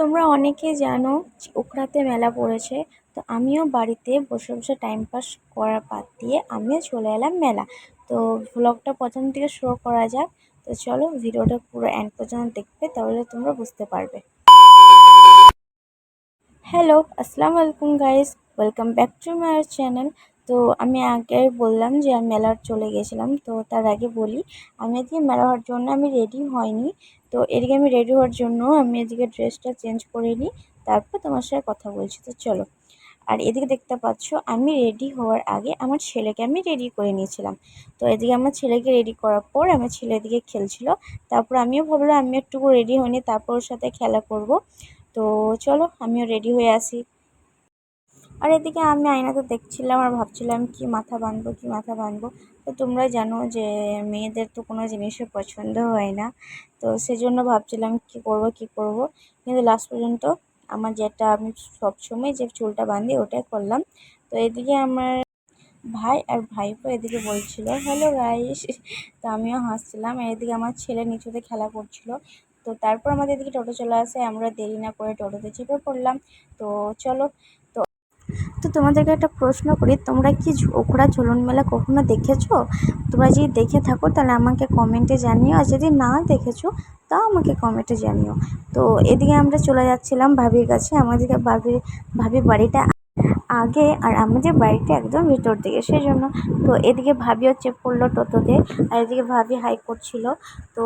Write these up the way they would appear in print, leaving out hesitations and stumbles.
তোমরা অনেকেই জানো যে উখড়াতে মেলা পড়েছে। তো আমিও বাড়িতে বসে বসে টাইম পাস করার বাদ দিয়ে আমিও চলে এলাম মেলা। তো ভ্লগটা প্রথম থেকে শুরু করা যাক। তো চলো ভিডিওটা পুরো এন্ড পর্যন্ত দেখবে, তাহলে তোমরা বুঝতে পারবে। হ্যালো, আসসালামু আলাইকুম guys, welcome back to my channel. তো আমি আগে বললাম যে আমি মেলার চলে গেছিলাম। তো তার আগে বলি, আমি আজকে মেলা হওয়ার জন্য আমি রেডি হয়নি। তো এদিকে আমি রেডি হওয়ার জন্য আমি এদিকে ড্রেসটা চেঞ্জ করে নিই, তারপর তোমার সাথে কথা বলছি। তো চলো। আর এদিকে দেখতে পাচ্ছ আমি রেডি হওয়ার আগে আমার ছেলেকে আমি রেডি করে নিয়েছিলাম। তো এদিকে আমার ছেলেকে রেডি করার পর আমার ছেলে এদিকে খেলছিল। তারপর আমিও ভাবলাম আমি একটু রেডি হইনি, তারপর ওর সাথে খেলা করব। তো চলো আমিও রেডি হয়ে আসি। আর এদিকে আমি আয়নাতে দেখছিলাম আর ভাবছিলাম কি মাথা বাঁধবো কি মাথা বাঁধবো। তো তোমরা জানো যে মেয়েদের তো কোনো জিনিসের পছন্দ হয় না। তো সেজন্য ভাবছিলাম কি করব কি করব, কিন্তু লাস্ট পর্যন্ত আমার যেটা আমি সবসময় যে চুলটা বাঁধি ওটাই করলাম। তো এদিকে আমার ভাই আর ভাইপো এদিকে বলছিল হ্যালো গাইস। তো আমিও হাসছিলাম, আর এদিকে আমার ছেলে নিচুতে খেলা করছিল। তো তারপর আমাদের এদিকে টোটো চলে আসে, আমরা দেরি না করে টোটোতে চেপে পড়লাম। তো চলো। তো তোমাদেরকে একটা প্রশ্ন করি, তোমরা কি ওখরা ঝুলন মেলা কখনো দেখেছো? তোমরা যদি দেখে থাকো তাহলে আমাকে কমেন্টে জানিও, আর যদি না দেখেছো তাও আমাকে কমেন্টে জানিও। তো এদিকে আমরা চলে যাচ্ছিলাম ভাবির কাছে। আমাদেরকে ভাবির বাড়িটা আগে আর আমাদের বাড়িটা একদম ভিতর দিকে, সেই জন্য। তো এদিকে ভাবিও চেপ পড়লো টোটোতে, আর এদিকে ভাবি হাই করছিল। তো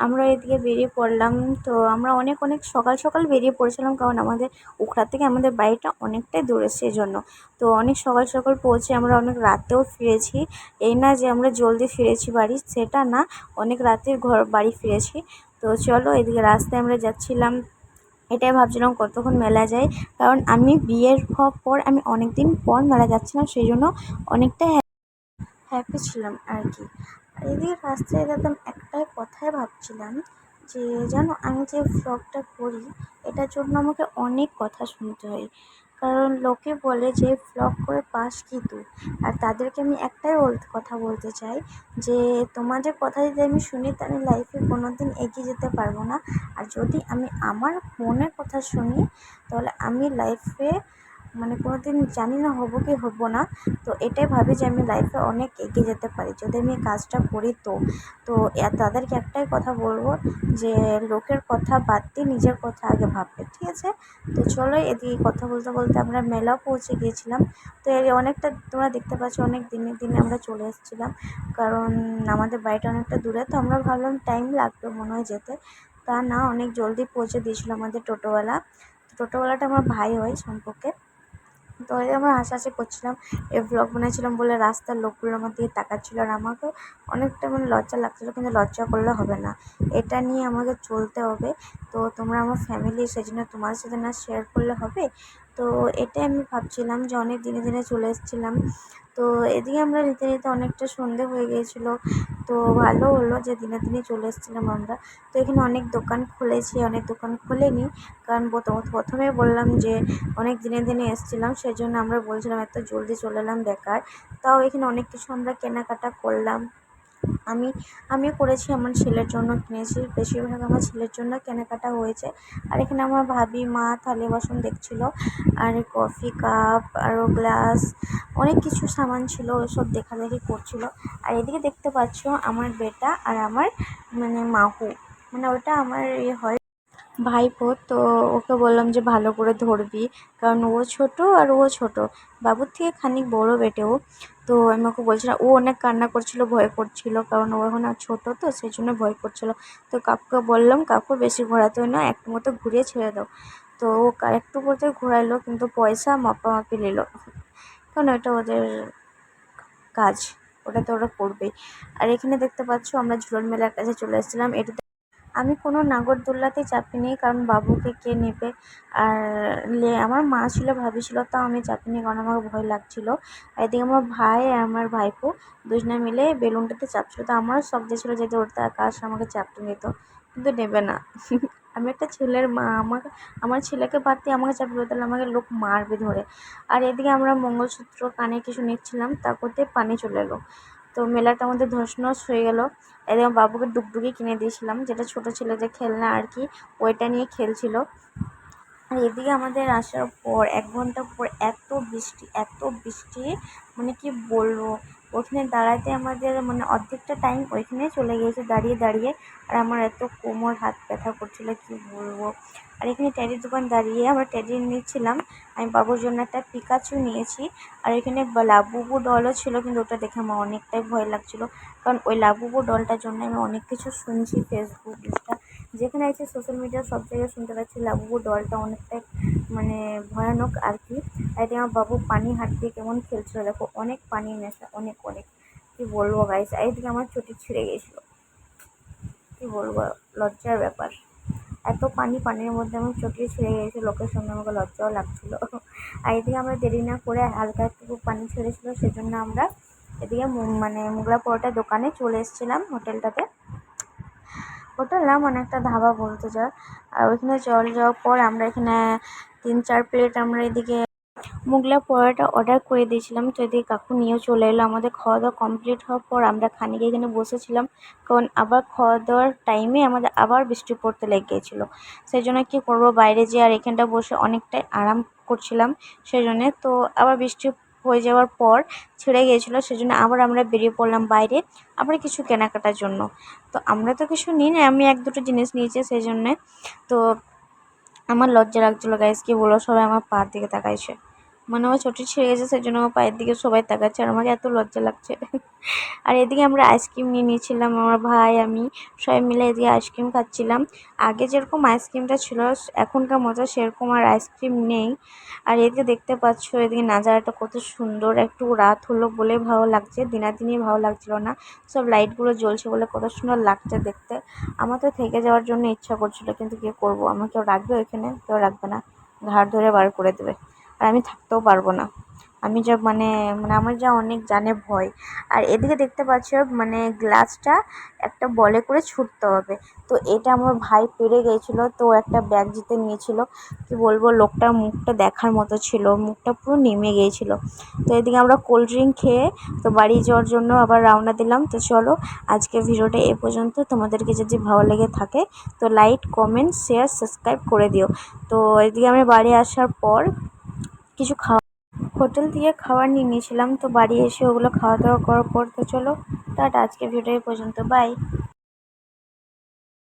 আমরা এদিকে বেরিয়ে পড়লাম। তো আমরা অনেক অনেক সকাল সকাল বেরিয়ে পড়েছিলাম, কারণ আমাদের উখড়া থেকে আমাদের বাড়িটা অনেকটাই দূরে, সেজন্য। তো অনেক সকাল সকাল পৌঁছে আমরা অনেক রাতেও ফিরেছি। এই না যে আমরা জলদি ফিরেছি বাড়ি, সেটা না, অনেক রাতে বাড়ি ফিরেছি। তো চলো এদিকে রাস্তায় আমরা যাচ্ছিলাম, এটাই ভাবছিলাম কতক্ষণ মেলা যায়, কারণ আমি বিয়ের পর আমি অনেক দিন পর মেলা যাচ্ছিলাম, সেই জন্য অনেকটা হ্যাপি ছিলাম আর কি। আর এদিকে রাস্তায় যেতাম একটাই কথাই ভাবছিলাম যে জানো আমি যে ভ্লগটা করি এটার জন্য আমাকে অনেক কথা শুনতে হয়, কারণ লোকে বলে যে ভ্লগ করে পাস কি তুই। আর তাদেরকে আমি একটাই কথা বলতে চাই যে তোমাদের কথা যদি আমি শুনি তাহলে লাইফে কোনো দিন এগিয়ে যেতে পারবো না। আর যদি আমি আমার মনের কথা শুনি তাহলে আমি লাইফে মানে কোনো দিন জানি না হবো কি হবো না। তো এটাই ভাবি যে আমি লাইফে অনেক এগিয়ে যেতে পারি যদি আমি কাজটা করি। তো তো তাদেরকে একটাই কথা বলবো যে লোকের কথা বাদ দিয়ে নিজের কথা আগে ভাববে, ঠিক আছে? তো চলো এদিকে কথা বলতে বলতে আমরা মেলাও পৌঁছে গিয়েছিলাম। তো এই অনেকটা তোমরা দেখতে পাচ্ছ অনেক দিনে দিনে আমরা চলে এসেছিলাম, কারণ আমাদের বাড়িটা অনেকটা দূরে। তো আমরা ভাবলাম টাইম লাগবে মনে হয় যেতে, তা না অনেক জলদি পৌঁছে দিয়েছিল আমাদের টোটোওয়ালা। টোটোওয়ালাটা আমার ভাই হয় সম্পর্কে। তো এই আমরা হাসাহাসি করছিলাম, এই ব্লগ বানাচ্ছিলাম বলে রাস্তার লোকগুলো আমার দিকে তাকাচ্ছিল, আর আমাকেও অনেকটা মানে লজ্জা লাগছিলো, কিন্তু লজ্জা করলে হবে না, এটা নিয়ে আমাকে চলতে হবে। তো তোমরা আমার ফ্যামিলি, সেই জন্য তোমাদের সাথে না শেয়ার করলে হবে। তো এটাই আমি ভাবছিলাম যে অনেক দিনে দিনে চলে এসেছিলাম। তো এদিকে আমরা নিতে নিতে অনেকটা সন্ধে হয়ে গিয়েছিলো। তো ভালো হলো যে দিনে দিনে চলে এসেছিলাম আমরা। তো এখানে অনেক দোকান খুলেছে, অনেক দোকান খোলেনি, কারণ প্রথমে বললাম যে অনেক দিনে দিনে এসেছিলাম, সেই জন্য আমরা বলছিলাম এত জলদি চলে এলাম বেকার। তাও এখানে অনেক কিছু আমরা কেনাকাটা করলাম। আমি আমিও করেছি, আমার ছেলের জন্য কিনেছি, বেশিরভাগ আমার ছেলের জন্য কেনাকাটা হয়েছে। আর এখানে আমার ভাবি মা থালি বাসন দেখছিল, আর কফি কাপ আরও গ্লাস অনেক কিছু সামান ছিল, ওসব দেখাদেখি করছিল। আর এদিকে দেখতে পাচ্ছ আমার বেটা আর আমার মানে মাহু, মানে ওটা আমার হয় ভাইপো। তো ওকে বললাম যে ভালো করে ধরবি, কারণ ও ছোট আর ও ছোট, বাবুর থেকে খানিক বড় বেটে ও। তো আমি ওকে বলছিলাম, ও অনেক কান্না করছিল, ভয় করছিল, কারণ ও এখন আর ছোটো, তো সেই জন্য ভয় করছিল। তো কাকুকে বললাম কাকু বেশি ঘোরাতে হয় না, একটু মতো ঘুরিয়ে ছেড়ে দাও। তো ও একটু বলতে ঘোরাইলো, কিন্তু পয়সা মাপামাপি নিল, কারণ ওটা ওদের কাজ, ওটা তো ওরা করবেই। আর এখানে দেখতে পাচ্ছ আমরা ঝুলন মেলার কাছে চলে এসেছিলাম। এটা আমি কোনো নাগরদোল্লাতেই চাপিনি, কারণ বাবুকে কে নেবে। আর আমার মা ছিল, ভাবি ছিল, তাও আমি চাপিনি, কারণ আমার ভয় লাগছিল। আর এদিকে আমার ভাই আর আমার ভাইপো দুজনে মিলে বেলুনটাতে চাপছিল। তো আমারও শখ দিয়েছিল যদি ওর আকাশ আমাকে চাপতে নিত, কিন্তু নেবে না। আমি একটা ছেলের মা, আমার ছেলেকে বাদ দিয়ে আমাকে চাপবে তাহলে আমাকে লোক মারবে ধরে। আর এদিকে আমরা মঙ্গলসূত্র কানে কিছু নিচ্ছিলাম, তার করতে পানি চলে এলো। তো মেলাটা আমাদের ধস হয়ে গেল। এদিকে আমার বাবুকে ডুগডুগি কিনে দিয়েছিলাম, যেটা ছোটো ছেলে যে খেলনা আর কি, ওইটা নিয়ে খেলছিল। আর এদিকে আমাদের আসার পর 1 ঘন্টা পর এত বৃষ্টি মানে কি বলবো। ওখানে দাঁড়াতে আমাদের মানে অর্ধেকটা টাইম ওইখানে চলে গিয়েছে দাঁড়িয়ে দাঁড়িয়ে। আর আমার এত কোমর হাত ব্যথা করছিল কি বলবো। আর এখানে টেডির দোকান দাঁড়িয়ে আমরা টেডি নিচ্ছিলাম। আমি বাবুর জন্য একটা পিকাচু নিয়েছি। আর এখানে লাবুবু ডলও ছিল, কিন্তু ওটা দেখে আমার অনেকটাই ভয় লাগছিল। কারণ ওই লাবুবু ডলটার জন্য আমি অনেক কিছু শুনছি, ফেসবুক, ইনস্টা, যেখানে আছে সোশ্যাল মিডিয়া সব জায়গায় শুনতে পাচ্ছি লাবুবু ডলটা অনেকটাই মানে ভয়ানক আর কি। আর এদিকে আমার বাবু পানি হাত দিয়ে কেমন খেলছিল, দেখো অনেক পানি নেশা, অনেক অনেক কি বলবো গাইস। আর এইদিকে আমার চটি ছিঁড়ে গেছিল, কি বলবো, লজ্জার ব্যাপার। এত পানির মধ্যে আমার চটি ছিঁড়ে গেছে, লোকের সঙ্গে আমাকে লজ্জাও লাগছিল। আর এদিকে আমরা দেরি না করে হালকা একটু পানি ছেড়েছিল, সেজন্য আমরা এদিকে মানে মোগলা পরোটার দোকানে চলে এসেছিলাম, হোটেলটাতে। হোটেল না মানে একটা ধাবা বলতে যা। আর ওইখানে চলে যাওয়ার পর আমরা এখানে 3-4 প্লেট আমরা এদিকে মোগলাই পরোটা অর্ডার করে দিয়েছিলাম। তো এদিকে কাকু নিয়েও চলে এলো। আমাদের খাওয়া দাওয়া কমপ্লিট হওয়ার পর আমরা খানিক এখানে বসেছিলাম, কারণ আবার খাওয়া দাওয়ার টাইমে আমাদের আবার বৃষ্টি পড়তে লেগে গিয়েছিলো। সেই জন্য কী করবো, বাইরে যেয়ে আর এখানটা বসে অনেকটাই আরাম করছিলাম। সেই জন্যে তো আবার বৃষ্টি হয়ে যাওয়ার পর ছেড়ে গিয়েছিলো, সেজন্য আবার আমরা বেরিয়ে পড়লাম বাইরে আবার কিছু কেনাকাটার জন্য। তো আমরা তো কিছু নিই না, আমি 1-2টো জিনিস নিয়েছি সেই জন্যে। তো আমার লজ্জা লাগছিলো গাইস, কি বলো, সবাই আমার পা দিকে তাকাইছে। মানে আমার চটি ছিঁড়ে গেছে, সেই জন্য আমার পায়ের দিকে সবাই তাকাচ্ছে আর আমাকে এত লজ্জা লাগছে। আর এদিকে আমরা আইসক্রিম নিয়ে নিয়েছিলাম, আমার ভাই আমি সবাই মিলে এদিকে আইসক্রিম খাচ্ছিলাম। আগে যেরকম আইসক্রিমটা ছিল এখনকার মতো সেরকম আর আইসক্রিম নেই। আর এদিকে দেখতে পাচ্ছ এদিকে নাজারাটা কত সুন্দর, একটু রাত হলো বলে ভালো লাগছে, দিনাদিনই ভালো লাগছিল না। সব লাইটগুলো জ্বলছে বলে কত সুন্দর লাগছে দেখতে। আমার তো থেকে যাওয়ার জন্য ইচ্ছা করছিল, কিন্তু কি করব, আমার কেউ রাখবে ওইখানে, কেউ রাখবে না, ঘাড় ধরে বার করে দেবে। আর আমি থাকতেও পারবো না, আমি যা মানে মানে আমার যা অনেক জানে ভয়। আর এদিকে দেখতে পাচ্ছ মানে গ্লাসটা একটা বলে করে ছুটতে হবে। তো এটা আমার ভাই পেরে গিয়েছিলো, তো একটা ব্যাগ জিতে নিয়েছিল। কি বলবো, লোকটার মুখটা দেখার মতো ছিল, মুখটা পুরো নেমে গিয়েছিলো। তো এদিকে আমরা কোল্ড ড্রিঙ্ক খেয়ে তো বাড়ি যাওয়ার জন্য আবার রওনা দিলাম। তো চলো আজকে ভিডিওটা এ পর্যন্ত। তোমাদেরকে যদি ভালো লেগে থাকে তো লাইক, কমেন্ট, শেয়ার, সাবস্ক্রাইব করে দিও। তো এদিকে আমি বাড়ি আসার পর কিছু হোটেল থেকে খাবার নিয়ে নিয়েছিলাম, তো বাড়ি এসে ওগুলো খাওয়া দাওয়া করার পর তো চলো টাটা, আজকে ভিডিও এই পর্যন্ত, বাই।